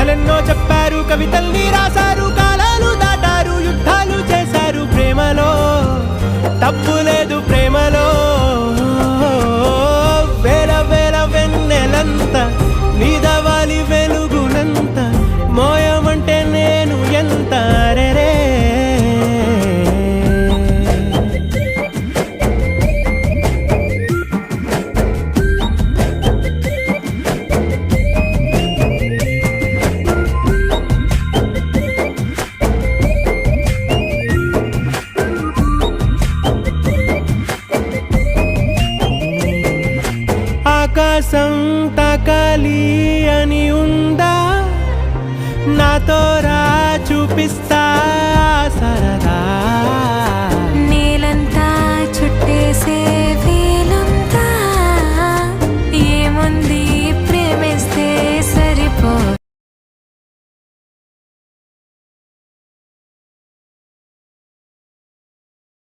కథలెన్నో చెప్పారు, కవితల్ని రాశారు, కాలాలు దాటారు, యుద్ధాలు చేశారు. ప్రేమలో తప్పు లేదు, ప్రేమలో వేల వేల వెన్నెలంత నీదవాలి వెలుగునంత మోయమంటే నేను ఎంత రే. ఆకాశం తాకాలి అని ఉందా, నాతో రా చూపిస్తా